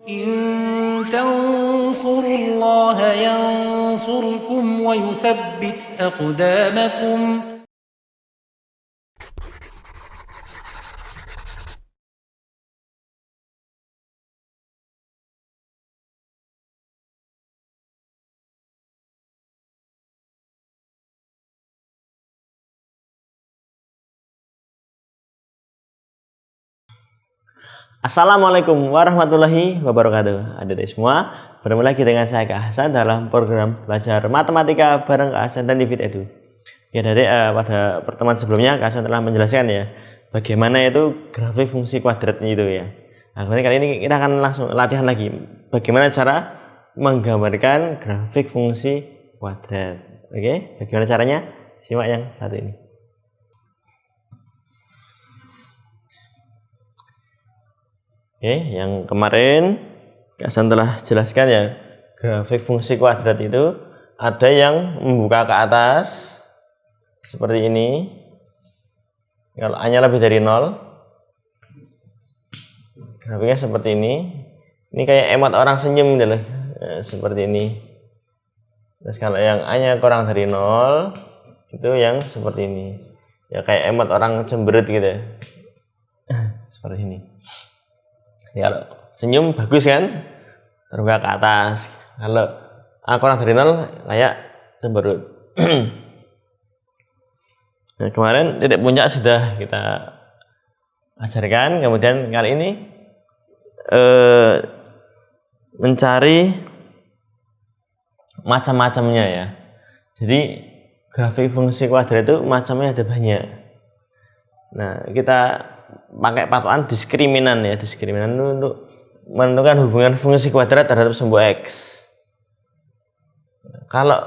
إن تنصروا الله ينصركم ويثبت أقدامكم. Assalamualaikum warahmatullahi wabarakatuh. Adik-adik semua, bertemu lagi dengan saya Kak Hasan dalam program belajar matematika bareng Kak Hasan dan Divit Edu. Ya adik, pada pertemuan sebelumnya Kak Hasan telah menjelaskan ya bagaimana itu grafik fungsi kuadrat itu ya. Nah, kemudian kali ini kita akan langsung latihan lagi bagaimana cara menggambarkan grafik fungsi kuadrat. Oke, bagaimana caranya? Simak yang satu ini. Oke, yang kemarin Kak Hasan telah jelaskan ya, grafik fungsi kuadrat itu ada yang membuka ke atas seperti ini. Kalau A-nya lebih dari 0, grafiknya seperti ini. Ini kayak emot orang senyum gitu loh, seperti ini. Terus kalau yang A-nya kurang dari 0, itu yang seperti ini. Ya kayak emot orang cemberut gitu. Seperti ini. Ya, kalau senyum bagus kan, terbuka ke atas. Kalau A kurang dari 0 kayak cemberut. Nah, kemarin titik puncak sudah kita ajarkan. Kemudian kali ini mencari macam-macamnya ya. Jadi grafik fungsi kuadrat itu macamnya ada banyak. Nah, kita pakai patokan diskriminan ya. Diskriminan itu untuk menentukan hubungan fungsi kuadrat terhadap sumbu X. Kalau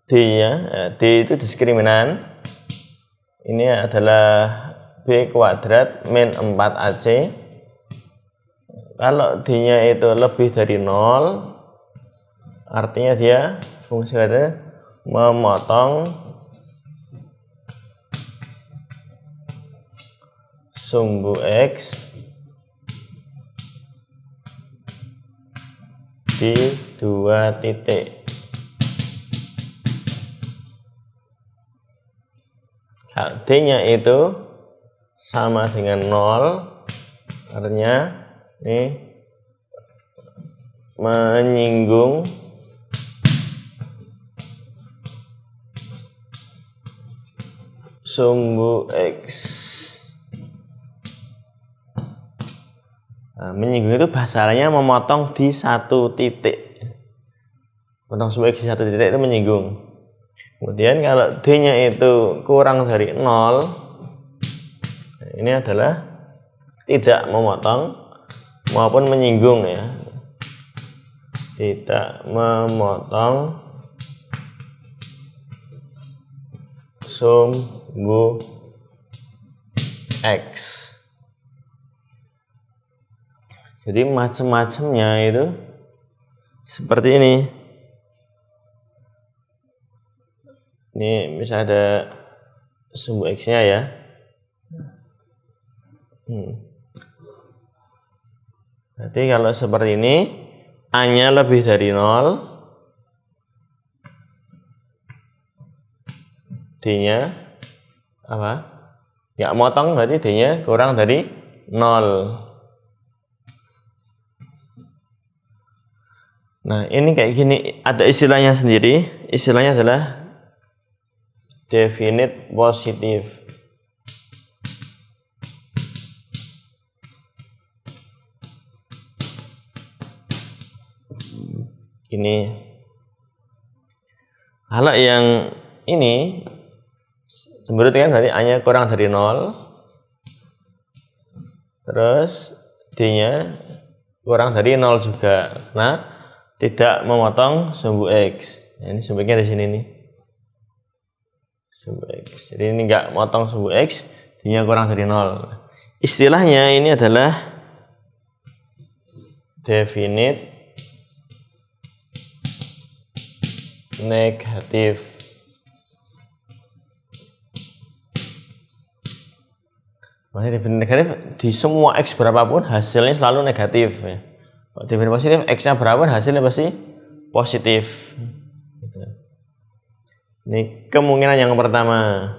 D ya, D itu diskriminan. Ini adalah B kuadrat min 4AC. Kalau D-nya itu lebih dari 0, artinya dia fungsi kuadrat memotong sumbu X di 2 titik. Kalau D-nya itu sama dengan 0, artinya ini menyinggung sumbu X. Nah, menyinggung itu bahasa lainnya memotong di 1 titik. Memotong sumbu X di 1 titik itu menyinggung. Kemudian kalau D-nya itu kurang dari 0, ini adalah tidak memotong maupun menyinggung ya. Tidak memotong sumbu X. Jadi macam-macamnya itu seperti ini. Ini misalnya ada sumbu X-nya ya. Berarti kalau seperti ini, A-nya lebih dari 0, D-nya apa? Nggak motong, berarti D-nya kurang dari 0. Nah, ini kayak gini, ada istilahnya sendiri. Istilahnya adalah definite positif. Ini. Kalau yang ini cemberut kan berarti A-nya kurang dari 0. Terus D-nya kurang dari 0 juga. Nah, tidak memotong sumbu X. Nah, ini sumbu X di sini nih. Sumbu X. Jadi ini enggak motong sumbu X, D-nya kurang dari 0. Istilahnya ini adalah definite negatif. Maksudnya definisi negatif di semua X berapapun hasilnya selalu negatif ya. Kalau definisi positif X-nya berapapun hasilnya pasti positif. Gitu. Ini kemungkinan yang pertama.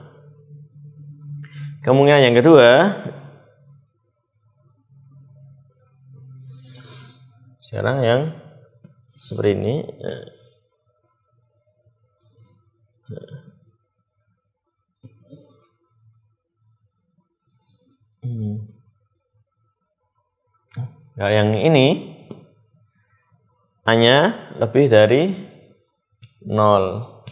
Kemungkinan yang kedua, sekarang yang seperti ini. Nah, yang ini hanya lebih dari 0.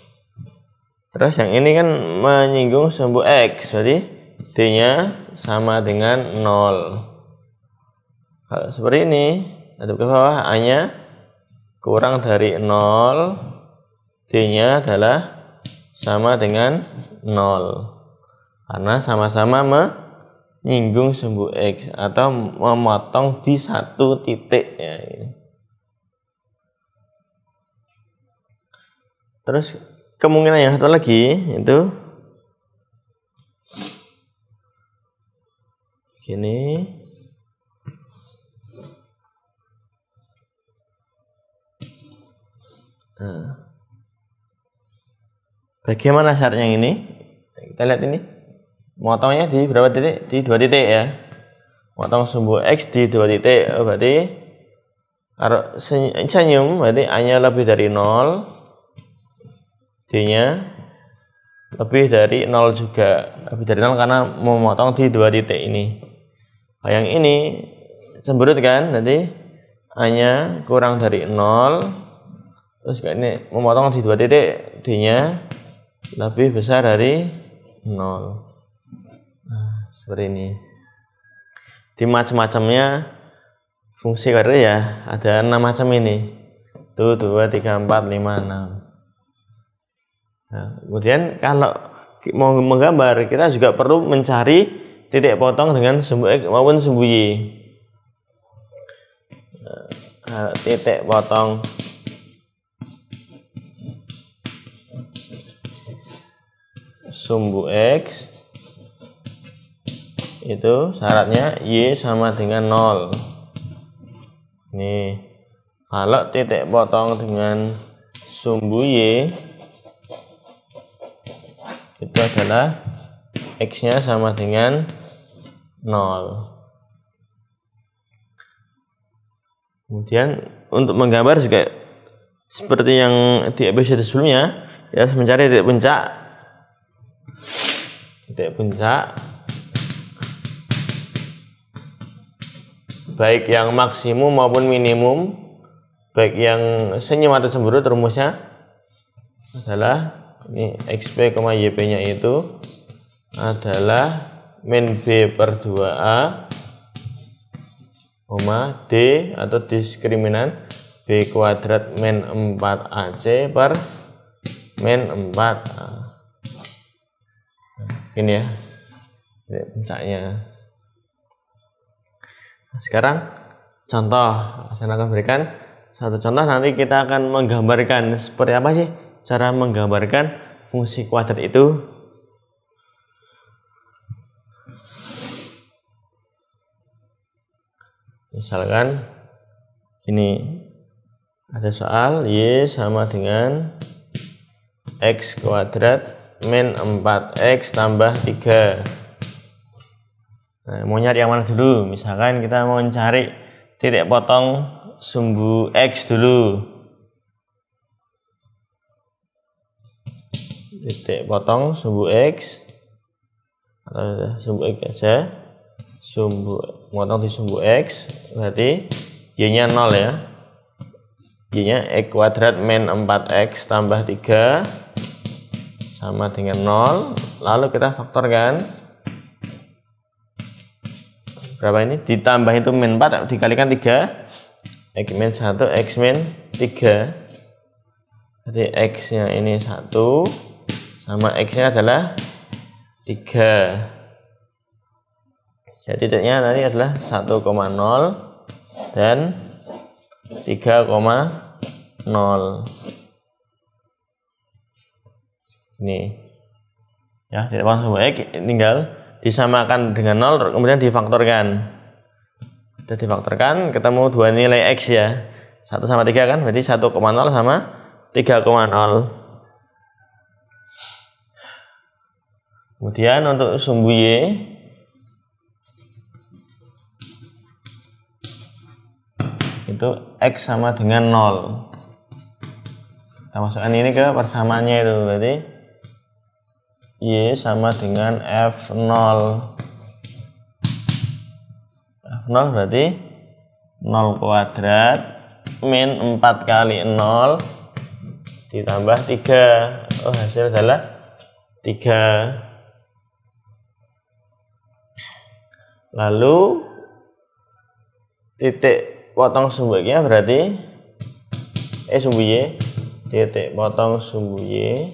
Terus yang ini kan menyinggung sumbu X, berarti D-nya sama dengan 0. Kalau seperti ini, hadap ke bawah, A-nya kurang dari 0, D-nya adalah sama dengan 0. Karena sama-sama menyinggung sumbu X atau memotong di satu titik ya ini. Terus kemungkinan yang satu lagi itu gini. Nah, bagaimana syaratnya ini? Kita lihat ini. Motongnya di berapa titik? Di 2 titik ya. Motong sumbu X di 2 titik. Berarti kalau senyum berarti A-nya lebih dari 0, D-nya lebih dari 0 juga. Lebih dari 0 karena memotong di 2 titik ini. Nah, yang ini cemberut kan? Nanti A-nya kurang dari 0. Terus ini memotong di 2 titik, D-nya lebih besar dari 0. Nah, seperti ini. Di macam-macamnya fungsi kuadrat ya ada 6 macam ini. Tuh 2, 3, 4, 5, 6. Nah, kemudian kalau mau menggambar kita juga perlu mencari titik potong dengan sumbu X maupun sumbu Y. Nah, titik potong sumbu X itu syaratnya Y sama dengan 0. Nih, kalau titik potong dengan sumbu Y itu adalah X-nya sama dengan 0. Kemudian untuk menggambar juga seperti yang di episode sebelumnya, ya harus mencari titik puncak. Titik puncak baik yang maksimum maupun minimum, baik yang senyum atau cemberut, rumusnya adalah ini XP, YP nya itu adalah min B per 2A, D atau diskriminan B kuadrat min 4AC per min 4A. Ini ya titik puncaknya. Sekarang contoh, saya akan berikan satu contoh, nanti kita akan menggambarkan seperti apa sih cara menggambarkan fungsi kuadrat itu. Misalkan gini, ada soal Y sama dengan X kuadrat min 4X tambah 3. Nah, mau nyari yang mana dulu? Misalkan kita mau mencari titik potong sumbu X dulu. Titik potong sumbu X atau sumbu X aja. Potong di sumbu X berarti Y-nya 0 ya. Y-nya X kuadrat min 4X tambah 3 sama dengan 0. Lalu kita faktorkan. Berapa ini? Ditambah itu min 4 dikalikan 3, X min 1, X min 3. Jadi X nya ini 1 sama X nya adalah 3. Jadi titiknya tadi adalah 1,0 dan 3,0. Ini ya, titik potong sumbu X tinggal disamakan dengan 0 kemudian difaktorkan. Sudah difaktorkan ketemu dua nilai X ya. 1 sama 3 kan berarti 1,0 sama 3,0. Kemudian untuk sumbu Y itu X sama dengan 0. Kita masukkan ini ke persamaannya itu berarti Y sama dengan F0. F0 berarti 0 kuadrat min 4 kali 0 ditambah 3. Oh, hasil adalah 3. Lalu titik potong sumbu X-nya berarti sumbu Y, titik potong sumbu Y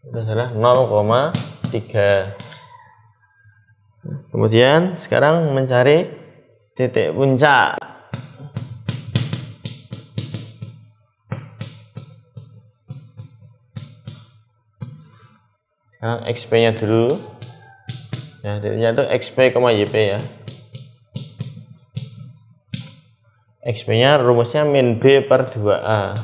itu adalah 0,3. Kemudian sekarang mencari titik puncak. Sekarang XP-nya dulu. Ya, titiknya itu XP, YP ya. XP-nya rumusnya min B per 2A.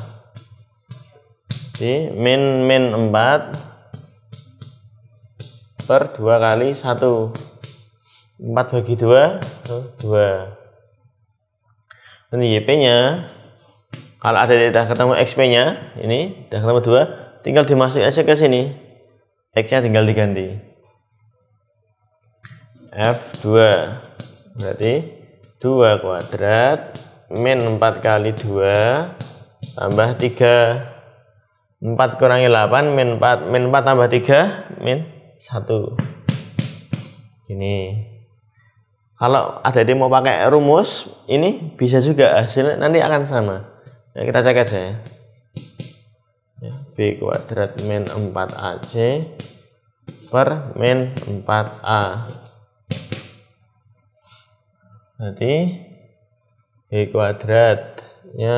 Jadi min 4 per 2 kali 1. 4 bagi 2 2. Ini YP-nya kalau ada tidak ketemu XP-nya, ini sudah ketemu 2, tinggal dimasukin aja ke sini. X-nya tinggal diganti. F2 berarti 2 kuadrat min 4 kali 2 tambah 3. 4 kurangi 8 min 4 tambah 3 min 1. Gini. Kalau ada yang mau pakai rumus ini bisa juga hasilnya nanti akan sama. Nah, kita cek aja ya. B kuadrat min 4AC per min 4A. Berarti B kuadratnya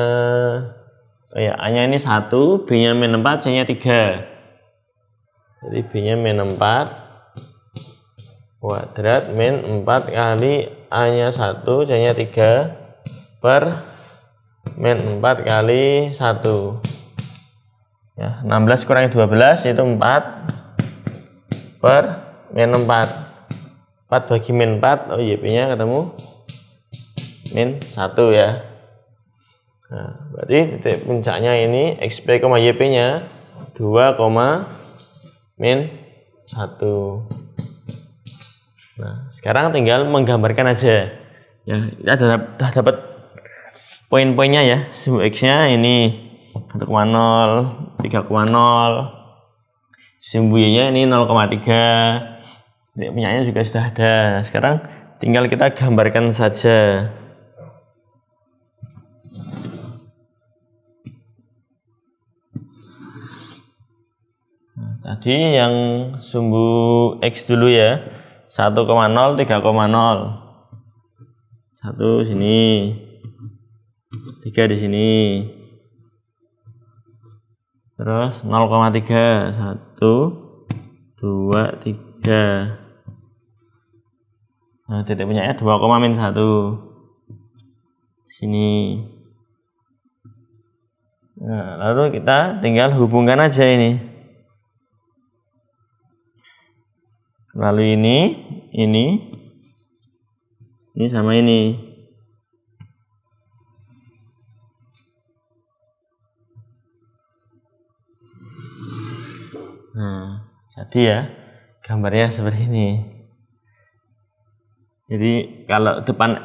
A-nya ini 1, B-nya min 4, C-nya 3. Jadi B-nya min 4 kuadrat min 4 kali A-nya 1, C-nya 3 per min 4 kali 1. Ya, 16 kurangi 12 itu 4 per min 4. 4 bagi min 4, oh YP-nya ketemu min 1 ya. Nah, berarti titik puncaknya ini XP, YP-nya 2, min 1. Nah, sekarang tinggal menggambarkan aja. Ya, kita sudah dapat poin-poinnya ya. Sumbu X-nya ini 1,0, 3,0. Sumbu Y-nya ini 0,3. Titik puncaknya juga sudah ada. Sekarang tinggal kita gambarkan saja. Nah, tadi yang sumbu X dulu ya. 1,0, 3,0. 1 sini. 3 di sini. Terus 0,3. 1, 2, 3. Nah, titik puncaknya 2, min 1. Sini. Nah, lalu kita tinggal hubungkan aja ini. Lalu ini sama ini. Nah, jadi ya gambarnya seperti ini. Jadi kalau depan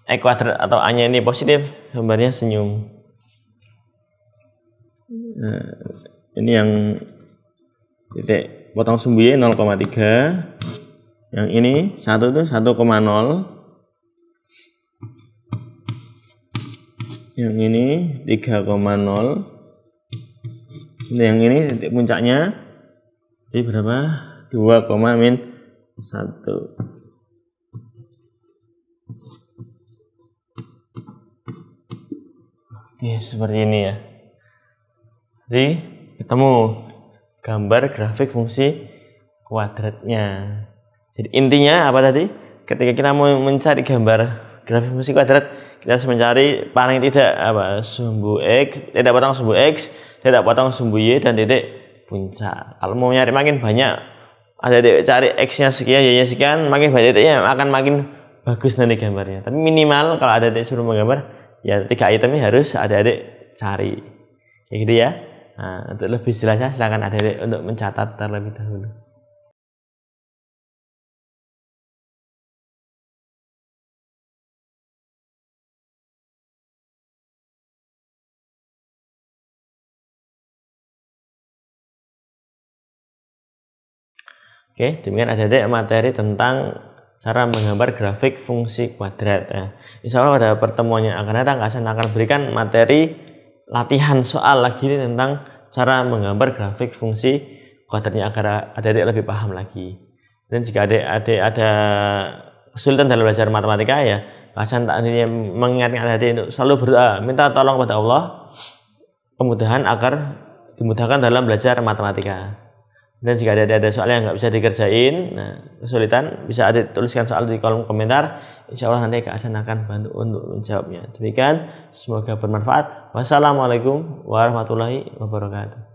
E kuadrat atau A-nya ini positif, gambarnya senyum. Nah, ini yang titik potong sumbu Y 0,3. Yang ini 1 itu 1,0. Yang ini 3,0. Yang ini titik puncaknya jadi berapa? 2, min 1. Oke, seperti ini ya. Jadi ketemu gambar grafik fungsi kuadratnya. Jadi intinya apa tadi? Ketika kita mau mencari gambar grafik fungsi kuadrat, kita harus mencari paling tidak sumbu x, tidak potong sumbu x, tidak potong sumbu y, dan titik puncak. Kalau mau nyari makin banyak, ada titik cari x-nya sekian, y-nya sekian, makin banyak titiknya akan makin bagus nanti gambarnya. Tapi minimal kalau ada titik suruh menggambar, ya 3 itemnya harus ada adik cari. Kayak gitu ya. Nah, untuk lebih jelasnya silakan adik untuk mencatat terlebih dahulu. Oke, demikian adik-adik materi tentang cara menggambar grafik fungsi kuadrat. Ya. Insya Allah pada pertemuan yang akan datang akan berikan materi latihan soal lagi tentang cara menggambar grafik fungsi kuadratnya agar adik-adik lebih paham lagi. Dan jika adik-adik ada kesulitan dalam belajar matematika, ya Hasan tak hanya mengingatkan adik-adik untuk selalu berdoa, minta tolong kepada Allah kemudahan agar dimudahkan dalam belajar matematika. Dan jika ada soal yang nggak bisa dikerjain, kesulitan, bisa ada tuliskan soal di kolom komentar. Insya Allah nanti Kak Hasan akan bantu untuk menjawabnya. Demikian, semoga bermanfaat. Wassalamualaikum warahmatullahi wabarakatuh.